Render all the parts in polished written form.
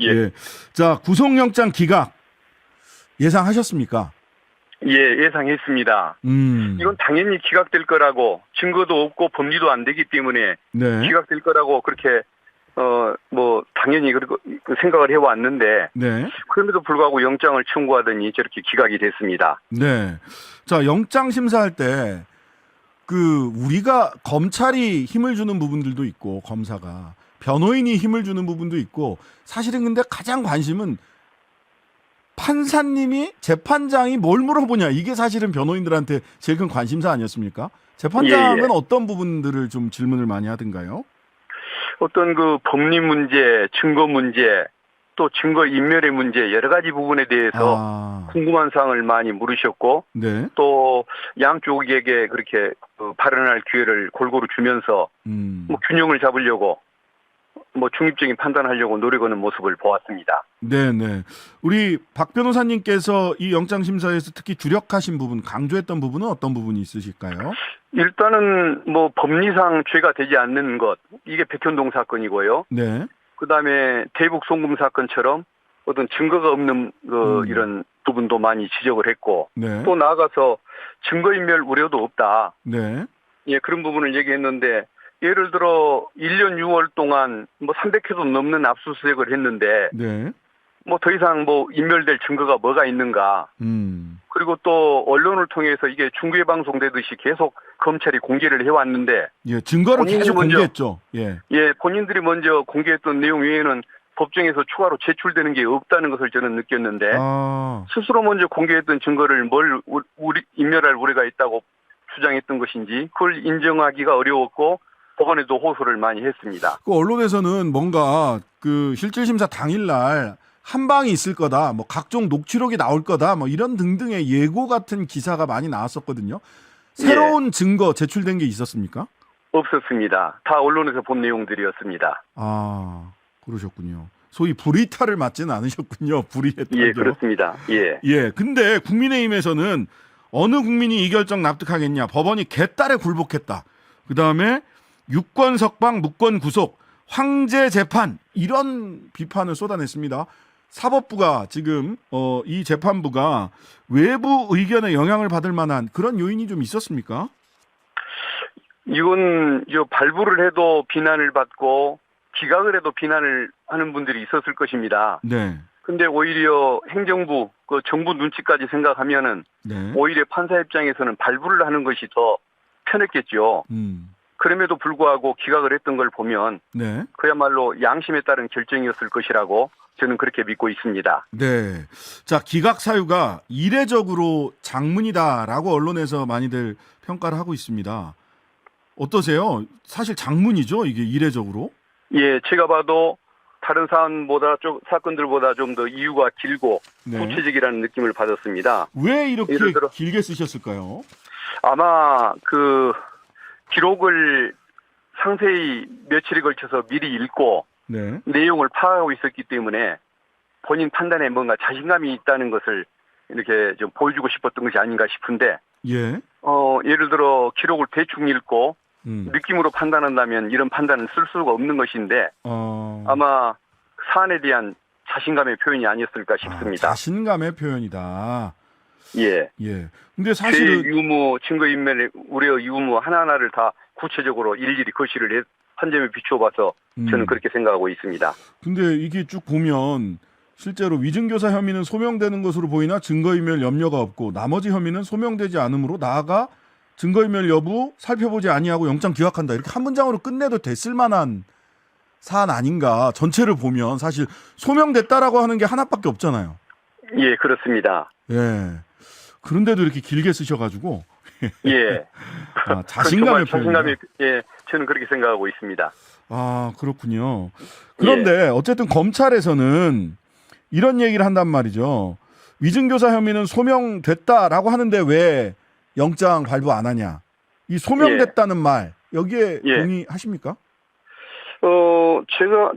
예. 예. 자, 구속영장 기각 예상하셨습니까? 예, 예상했습니다. 이건 당연히 기각될 거라고 증거도 없고 법리도 안 되기 때문에 네. 기각될 거라고 그렇게 당연히 그렇게 생각을 해왔는데 네. 그럼에도 불구하고 영장을 청구하더니 저렇게 기각이 됐습니다. 네. 자, 영장 심사할 때 우리가 검찰이 힘을 주는 부분들도 있고 검사가 변호인이 힘을 주는 부분도 있고 사실은 근데 가장 관심은 판사님이 재판장이 뭘 물어보냐 이게 사실은 변호인들한테 제일 큰 관심사 아니었습니까? 재판장은 예. 어떤 부분들을 좀 질문을 많이 하던가요? 어떤 그 법리 문제, 증거 문제, 또 증거 인멸의 문제 여러 가지 부분에 대해서 궁금한 사항을 많이 물으셨고 네. 또 양쪽에게 그렇게 발언할 기회를 골고루 주면서 균형을 잡으려고 중립적인 판단하려고 노력하는 모습을 보았습니다. 네네. 우리 박 변호사님께서 이 영장 심사에서 특히 주력하신 부분, 강조했던 부분은 어떤 부분이 있으실까요? 일단은 법리상 죄가 되지 않는 것, 이게 백현동 사건이고요. 네. 그다음에 대북 송금 사건처럼 어떤 증거가 없는 이런 부분도 많이 지적을 했고 네. 또 나아가서 증거인멸 우려도 없다. 네. 예, 그런 부분을 얘기했는데 예를 들어 1년 6월 동안 300회도 넘는 압수수색을 했는데 네. 더 이상 인멸될 증거가 뭐가 있는가. 그리고 또 언론을 통해서 이게 중계 방송되듯이 계속 검찰이 공개를 해왔는데 예, 증거를 계속 공개했죠. 예. 예, 본인들이 먼저 공개했던 내용 외에는 법정에서 추가로 제출되는 게 없다는 것을 저는 느꼈는데 스스로 먼저 공개했던 증거를 인멸할 우려가 있다고 주장했던 것인지 그걸 인정하기가 어려웠고 법원에도 호소를 많이 했습니다. 그 언론에서는 뭔가 실질심사 당일날 한방이 있을 거다, 각종 녹취록이 나올 거다, 이런 등등의 예고 같은 기사가 많이 나왔었거든요. 새로운 증거 제출된 게 있었습니까? 없었습니다. 다 언론에서 본 내용들이었습니다. 그러셨군요. 소위 불이탈을 맞지는 않으셨군요. 불이했다고. 예, 그렇습니다. 예. 예, 근데 국민의힘에서는 어느 국민이 이 결정 납득하겠냐. 법원이 개딸에 굴복했다. 그다음에 유권 석방, 무권 구속, 황제 재판 이런 비판을 쏟아냈습니다. 사법부가 지금 이 재판부가 외부 의견에 영향을 받을 만한 그런 요인이 좀 있었습니까? 이건 발부를 해도 비난을 받고 기각을 해도 비난을 하는 분들이 있었을 것입니다. 네. 근데 오히려 행정부, 정부 눈치까지 생각하면은 네. 오히려 판사 입장에서는 발부를 하는 것이 더 편했겠죠. 그럼에도 불구하고 기각을 했던 걸 보면 네. 그야말로 양심에 따른 결정이었을 것이라고 저는 그렇게 믿고 있습니다. 네. 자, 기각 사유가 이례적으로 장문이다라고 언론에서 많이들 평가를 하고 있습니다. 어떠세요? 사실 장문이죠, 이게 이례적으로? 예, 제가 봐도 다른 사건들보다 좀 더 이유가 길고 구체적이라는 느낌을 받았습니다. 왜 이렇게 길게 쓰셨을까요? 아마 기록을 상세히 며칠에 걸쳐서 미리 읽고 내용을 파악하고 있었기 때문에 본인 판단에 뭔가 자신감이 있다는 것을 이렇게 좀 보여주고 싶었던 것이 아닌가 싶은데 예. 예를 들어 기록을 대충 읽고 느낌으로 판단한다면 이런 판단은 쓸 수가 없는 것인데 아마 사안에 대한 자신감의 표현이 아니었을까 싶습니다. 자신감의 표현이다. 예. 예. 근데 사실은 죄 유무, 증거인멸 우려 유무 하나하나를 다 구체적으로 일일이 거시를 한 점에 비추어봐서 저는 그렇게 생각하고 있습니다. 근데 이게 쭉 보면 실제로 위증교사 혐의는 소명되는 것으로 보이나 증거인멸 염려가 없고 나머지 혐의는 소명되지 않으므로 나아가 증거인멸 여부 살펴보지 아니하고 영장 기각한다. 이렇게 한 문장으로 끝내도 됐을 만한 사안 아닌가. 전체를 보면 사실 소명됐다라고 하는 게 하나밖에 없잖아요. 예, 그렇습니다. 예. 그런데도 이렇게 길게 쓰셔가지고. 예. 자신감의 자신감이, 예, 저는 그렇게 생각하고 있습니다. 그렇군요. 그런데 어쨌든 검찰에서는 이런 얘기를 한단 말이죠. 위증교사 혐의는 소명됐다라고 하는데 왜 영장 발부 안 하냐. 이 소명됐다는 말, 여기에 동의하십니까? 제가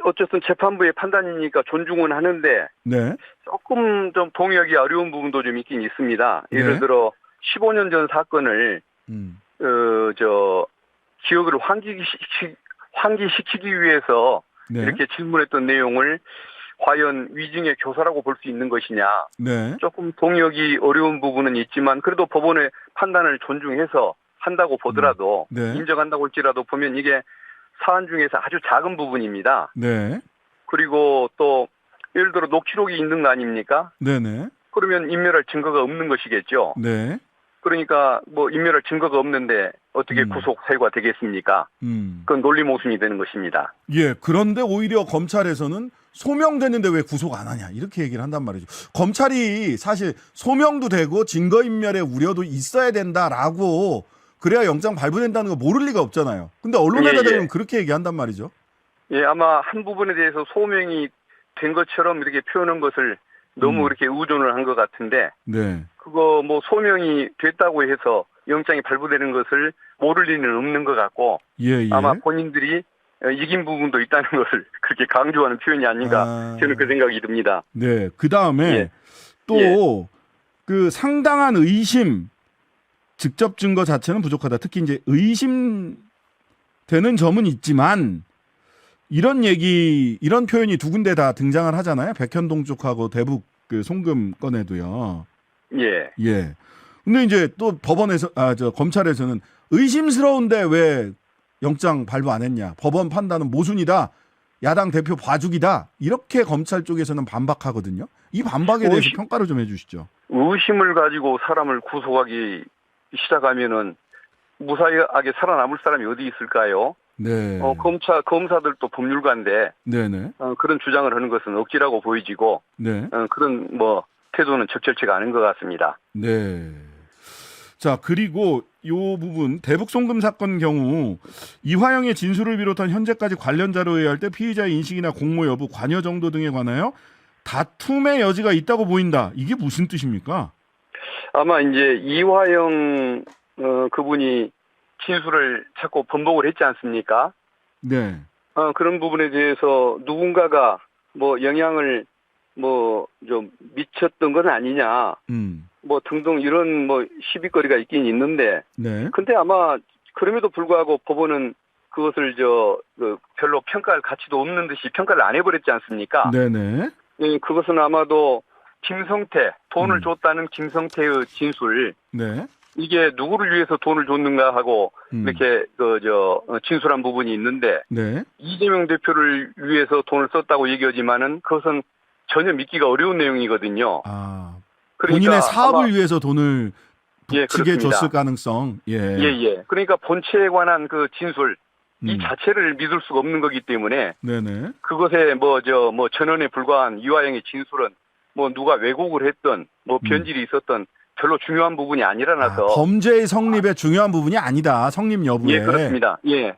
어쨌든 재판부의 판단이니까 존중은 하는데 조금 좀 동의하기 어려운 부분도 좀 있긴 있습니다. 예를 들어 15년 전 사건을 기억을 환기시키기 위해서 이렇게 질문했던 내용을 과연 위증의 교사라고 볼 수 있는 것이냐. 네. 조금 동의하기 어려운 부분은 있지만 그래도 법원의 판단을 존중해서 한다고 보더라도 네. 인정한다고 할지라도 보면 이게 사안 중에서 아주 작은 부분입니다. 네. 그리고 또 예를 들어 녹취록이 있는 거 아닙니까? 네네. 그러면 인멸할 증거가 없는 것이겠죠. 네. 그러니까 뭐 인멸할 증거가 없는데 어떻게 구속 사유가 되겠습니까? 그건 논리 모순이 되는 것입니다. 예. 그런데 오히려 검찰에서는 소명됐는데 왜 구속 안 하냐 이렇게 얘기를 한단 말이죠. 검찰이 사실 소명도 되고 증거인멸의 우려도 있어야 된다라고 그래야 영장 발부된다는 거 모를 리가 없잖아요. 근데 언론에다 대면 그렇게 얘기한단 말이죠. 예, 아마 한 부분에 대해서 소명이 된 것처럼 이렇게 표현한 것을 너무 이렇게 의존을 한 것 같은데, 네. 그거 뭐 소명이 됐다고 해서 영장이 발부되는 것을 모를 리는 없는 것 같고, 예. 아마 본인들이 이긴 부분도 있다는 것을 그렇게 강조하는 표현이 아닌가 저는 그 생각이 듭니다. 네. 그 다음에 또 그 상당한 의심, 직접 증거 자체는 부족하다. 특히 이제 의심되는 점은 있지만 이런 얘기, 이런 표현이 두 군데 다 등장을 하잖아요. 백현동 쪽하고 대북 그 송금 건에도요. 예. 예. 근데 이제 또 법원에서, 검찰에서는 의심스러운데 왜 영장 발부 안 했냐. 법원 판단은 모순이다. 야당 대표 봐주기다. 이렇게 검찰 쪽에서는 반박하거든요. 이 반박에 대해서 평가를 좀 해주시죠. 의심을 가지고 사람을 구속하기 시작하면은 무사하게 살아남을 사람이 어디 있을까요? 네. 검사들도 법률가인데, 네네. 그런 주장을 하는 것은 억지라고 보여지고, 네. 그런 태도는 적절치가 않은 것 같습니다. 네. 자, 그리고 요 부분 대북 송금 사건 경우 이화영의 진술을 비롯한 현재까지 관련 자료에 의할 때 피의자의 인식이나 공모 여부, 관여 정도 등에 관하여 다툼의 여지가 있다고 보인다. 이게 무슨 뜻입니까? 아마 이제 이화영 그분이 진술을 자꾸 번복을 했지 않습니까? 네. 그런 부분에 대해서 누군가가 영향을 좀 미쳤던 건 아니냐. 등등 이런 시비거리가 있긴 있는데. 네. 근데 아마 그럼에도 불구하고 법원은 그것을 별로 평가할 가치도 없는 듯이 평가를 안 해버렸지 않습니까? 네네. 예, 그것은 아마도 김성태, 돈을 줬다는 김성태의 진술. 네. 이게 누구를 위해서 돈을 줬는가 하고 이렇게 진술한 부분이 있는데. 네. 이재명 대표를 위해서 돈을 썼다고 얘기하지만은 그것은 전혀 믿기가 어려운 내용이거든요. 그러니까 본인의 사업을 위해서 돈을 북측에 그렇습니다. 줬을 가능성. 예. 그러니까 본체에 관한 그 진술 이 자체를 믿을 수가 없는 거기 때문에. 네네. 그것에 전원에 불과한 이화영의 진술은 누가 왜곡을 했던 변질이 있었던 별로 중요한 부분이 아니라서. 범죄의 성립에 중요한 부분이 아니다. 성립 여부에. 예, 그렇습니다. 예.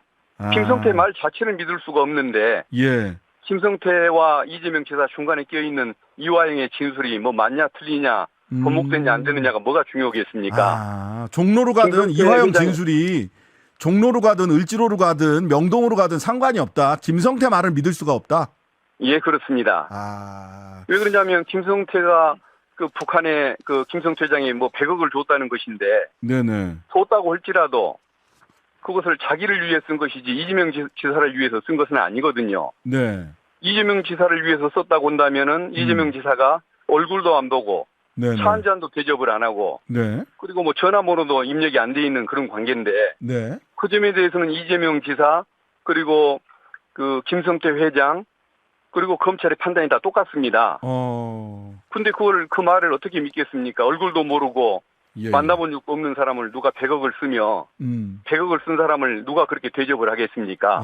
김성태 말 자체를 믿을 수가 없는데. 예. 김성태와 이재명 지사 중간에 껴있는 이화영의 진술이 맞냐 틀리냐 번복되냐 안 되느냐가 뭐가 중요하겠습니까? 종로로 가든 이화영 진술이 종로로 가든 을지로로 가든 명동으로 가든 상관이 없다. 김성태 말을 믿을 수가 없다. 예, 그렇습니다. 왜 그러냐면 김성태가 북한에 김성태장이 100억을 줬다는 것인데. 네네. 줬다고 할지라도 그것을 자기를 위해 쓴 것이지 이재명 지사를 위해서 쓴 것은 아니거든요. 네. 이재명 지사를 위해서 썼다고 한다면은 이재명 지사가 얼굴도 안 보고 차 한 잔도 대접을 안 하고 네. 그리고 전화번호도 입력이 안 돼 있는 그런 관계인데 네. 그 점에 대해서는 이재명 지사 그리고 김성태 회장 그리고 검찰의 판단이 다 똑같습니다. 근데 그 말을 어떻게 믿겠습니까? 얼굴도 모르고 만나본 적 없는 사람을 누가 100억을 쓰며 100억을 쓴 사람을 누가 그렇게 대접을 하겠습니까?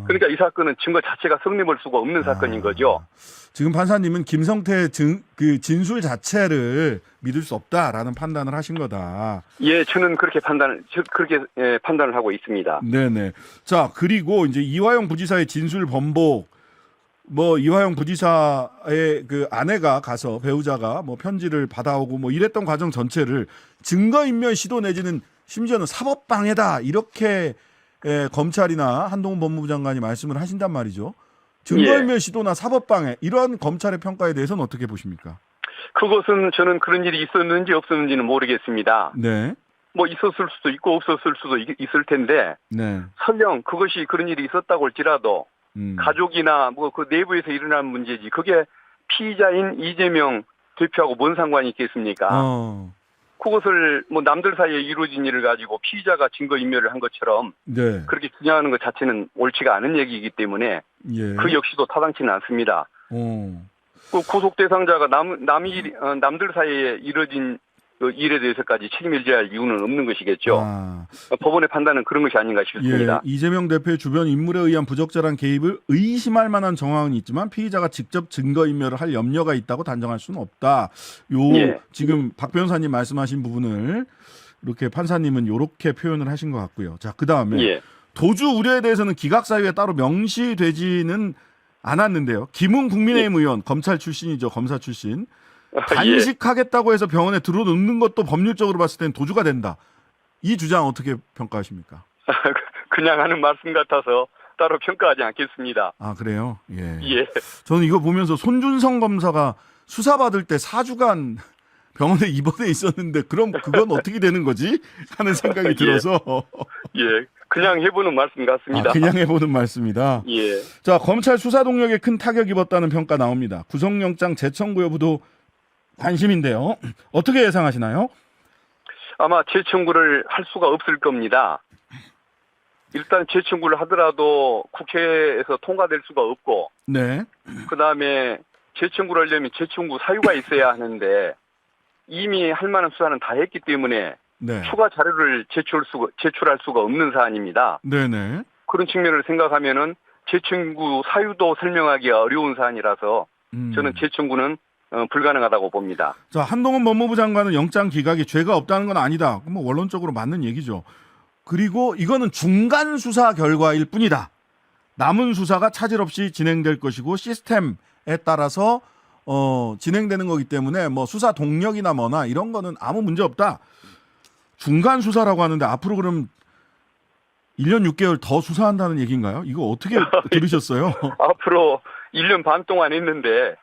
그러니까 이 사건은 증거 자체가 성립할 수가 없는 사건인 거죠. 지금 판사님은 김성태 진술 자체를 믿을 수 없다라는 판단을 하신 거다. 예, 저는 그렇게 판단을 하고 있습니다. 네네. 자, 그리고 이제 이화영 부지사의 진술 번복. 이화영 부지사의 아내가 가서 배우자가 편지를 받아오고 이랬던 과정 전체를 증거인멸 시도 내지는 심지어는 사법방해다 이렇게 검찰이나 한동훈 법무부 장관이 말씀을 하신단 말이죠. 증거인멸 시도나 사법방해 이러한 검찰의 평가에 대해서는 어떻게 보십니까? 그것은 저는 그런 일이 있었는지 없었는지는 모르겠습니다. 네. 있었을 수도 있고 없었을 수도 있을 텐데. 네. 설령 그것이 그런 일이 있었다고 할지라도 가족이나 뭐 그 내부에서 일어난 문제지. 그게 피의자인 이재명 대표하고 뭔 상관이 있겠습니까? 그것을 뭐 남들 사이에 이루어진 일을 가지고 피의자가 증거인멸을 한 것처럼 네. 그렇게 주장하는 것 자체는 옳지가 않은 얘기이기 때문에 예. 그 역시도 타당치는 않습니다. 그 구속 대상자가 남들 사이에 이루어진 그 일에 대해서까지 책임을 져야 할 이유는 없는 것이겠죠. 법원의 판단은 그런 것이 아닌가 싶습니다. 예, 이재명 대표의 주변 인물에 의한 부적절한 개입을 의심할 만한 정황은 있지만 피의자가 직접 증거인멸을 할 염려가 있다고 단정할 수는 없다. 예. 지금 박 변호사님 말씀하신 부분을 이렇게 판사님은 이렇게 표현을 하신 것 같고요. 자, 그다음에 예. 도주 우려에 대해서는 기각사유에 따로 명시되지는 않았는데요. 김웅 국민의힘 의원, 검찰 출신이죠. 검사 출신. 단식하겠다고 해서 병원에 들어눕는 것도 법률적으로 봤을 땐 도주가 된다. 이 주장 어떻게 평가하십니까? 그냥 하는 말씀 같아서 따로 평가하지 않겠습니다. 아, 그래요? 예. 예. 저는 이거 보면서 손준성 검사가 수사받을 때 4주간 병원에 입원해 있었는데 그럼 그건 어떻게 되는 거지? 하는 생각이 들어서. 예. 그냥 해보는 말씀 같습니다. 그냥 해보는 말씀이다. 예. 자, 검찰 수사 동력에 큰 타격 입었다는 평가 나옵니다. 구속영장 재청구 여부도 관심인데요. 어떻게 예상하시나요? 아마 재청구를 할 수가 없을 겁니다. 일단 재청구를 하더라도 국회에서 통과될 수가 없고, 네. 그다음에 재청구를 하려면 재청구 사유가 있어야 하는데 이미 할 만한 수사는 다 했기 때문에 네. 추가 자료를 제출할 수가 없는 사안입니다. 네네. 그런 측면을 생각하면은 재청구 사유도 설명하기 어려운 사안이라서 저는 재청구는 불가능하다고 봅니다. 자, 한동훈 법무부 장관은 영장 기각이 죄가 없다는 건 아니다. 뭐 원론적으로 맞는 얘기죠. 그리고 이거는 중간 수사 결과일 뿐이다. 남은 수사가 차질 없이 진행될 것이고 시스템에 따라서 진행되는 거기 때문에 뭐 수사 동력이나 뭐나 이런 거는 아무 문제 없다. 중간 수사라고 하는데 앞으로 그럼 1년 6개월 더 수사한다는 얘기인가요? 이거 어떻게 들으셨어요? 앞으로 1년 반 동안 했는데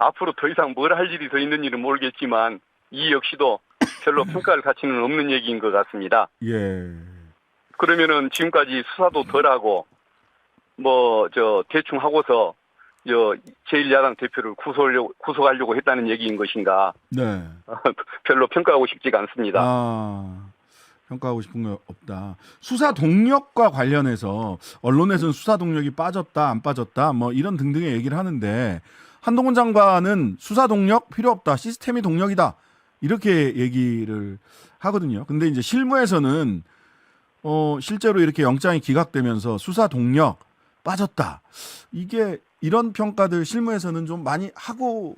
앞으로 더 이상 뭘 할 일이 더 있는지는 모르겠지만 이 역시도 별로 평가할 가치는 없는 얘기인 것 같습니다. 예. 그러면은 지금까지 수사도 덜하고 대충 하고서 제1야당 대표를 구속하려고 했다는 얘기인 것인가? 네. 별로 평가하고 싶지가 않습니다. 평가하고 싶은 거 없다. 수사 동력과 관련해서 언론에서는 수사 동력이 빠졌다, 안 빠졌다, 뭐 이런 등등의 얘기를 하는데 한동훈 장관은 수사 동력 필요 없다, 시스템이 동력이다 이렇게 얘기를 하거든요. 근데 이제 실무에서는 실제로 이렇게 영장이 기각되면서 수사 동력 빠졌다. 이게 이런 평가들 실무에서는 좀 많이 하고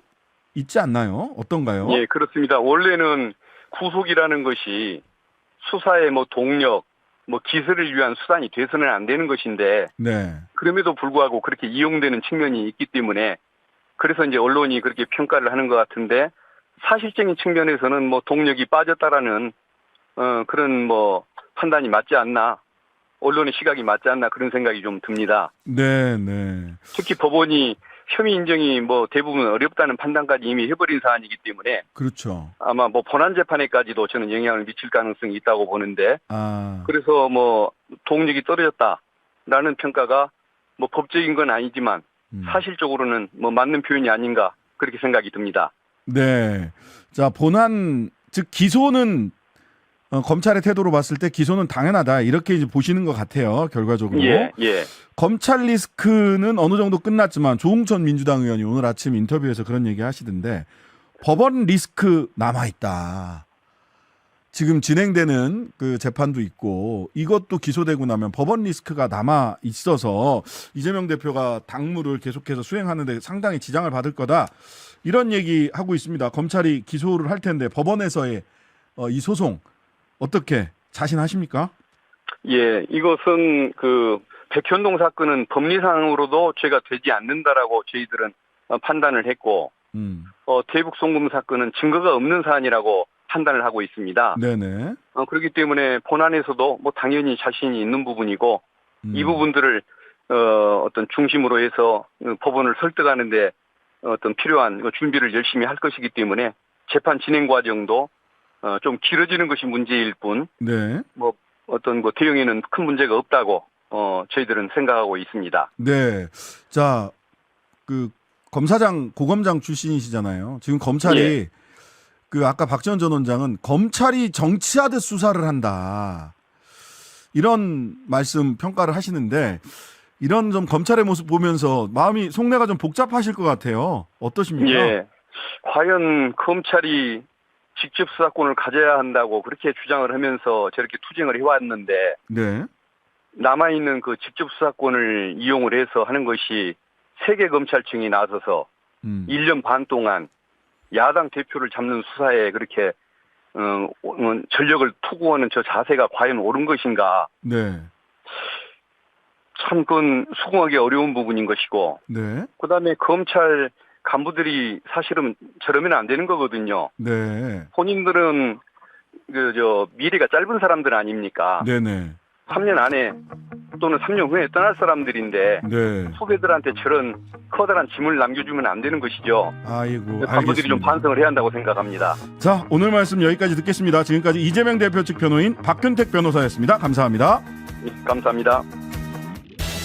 있지 않나요? 어떤가요? 예, 그렇습니다. 원래는 구속이라는 것이 수사의 동력, 기술을 위한 수단이 돼서는 안 되는 것인데, 네. 그럼에도 불구하고 그렇게 이용되는 측면이 있기 때문에, 그래서 이제 언론이 그렇게 평가를 하는 것 같은데, 사실적인 측면에서는 동력이 빠졌다라는, 그런 판단이 맞지 않나, 언론의 시각이 맞지 않나 그런 생각이 좀 듭니다. 네, 네. 특히 법원이 혐의 인정이 대부분 어렵다는 판단까지 이미 해버린 사안이기 때문에 그렇죠. 아마 본안 재판에까지도 저는 영향을 미칠 가능성이 있다고 보는데 그래서 동력이 떨어졌다라는 평가가 법적인 건 아니지만 사실적으로는 맞는 표현이 아닌가 그렇게 생각이 듭니다. 네. 자, 본안 즉 기소는 검찰의 태도로 봤을 때 기소는 당연하다 이렇게 이제 보시는 것 같아요. 결과적으로. 예. 검찰 리스크는 어느 정도 끝났지만 조응천 민주당 의원이 오늘 아침 인터뷰에서 그런 얘기 하시던데 법원 리스크 남아있다. 지금 진행되는 그 재판도 있고 이것도 기소되고 나면 법원 리스크가 남아 있어서 이재명 대표가 당무를 계속해서 수행하는데 상당히 지장을 받을 거다. 이런 얘기 하고 있습니다. 검찰이 기소를 할 텐데 법원에서의 이 소송 어떻게 자신하십니까? 예, 이것은 백현동 사건은 법리상으로도 죄가 되지 않는다라고 저희들은 판단을 했고, 대북 송금 사건은 증거가 없는 사안이라고 판단을 하고 있습니다. 네네. 그렇기 때문에 본안에서도 당연히 자신이 있는 부분이고, 이 부분들을 어떤 중심으로 해서 법원을 설득하는데 어떤 필요한 준비를 열심히 할 것이기 때문에 재판 진행 과정도 좀 길어지는 것이 문제일 뿐, 네. 어떤 대응에는 큰 문제가 없다고 저희들은 생각하고 있습니다. 네. 자, 그 검사장, 고검장 출신이시잖아요. 지금 검찰이 예. 그 아까 박지원 전 원장은 검찰이 정치하듯 수사를 한다. 이런 말씀 평가를 하시는데 이런 좀 검찰의 모습 보면서 마음이 속내가 좀 복잡하실 것 같아요. 어떠십니까? 예. 과연 검찰이 직접 수사권을 가져야 한다고 그렇게 주장을 하면서 저렇게 투쟁을 해왔는데 네. 남아있는 그 직접 수사권을 이용을 해서 하는 것이 세계 검찰청이 나서서 1년 반 동안 야당 대표를 잡는 수사에 그렇게 전력을 투구하는 저 자세가 과연 옳은 것인가? 네. 참 그건 수긍하기 어려운 부분인 것이고, 네. 그다음에 검찰 간부들이 사실은 저러면 안 되는 거거든요. 네. 본인들은 미래가 짧은 사람들 아닙니까? 네네. 3년 안에 또는 3년 후에 떠날 사람들인데 네. 후배들한테 저런 커다란 짐을 남겨주면 안 되는 것이죠. 아이고, 간부들이 좀 알겠습니다. 반성을 해야 한다고 생각합니다. 자, 오늘 말씀 여기까지 듣겠습니다. 지금까지 이재명 대표 측 변호인 박균택 변호사였습니다. 감사합니다. 감사합니다.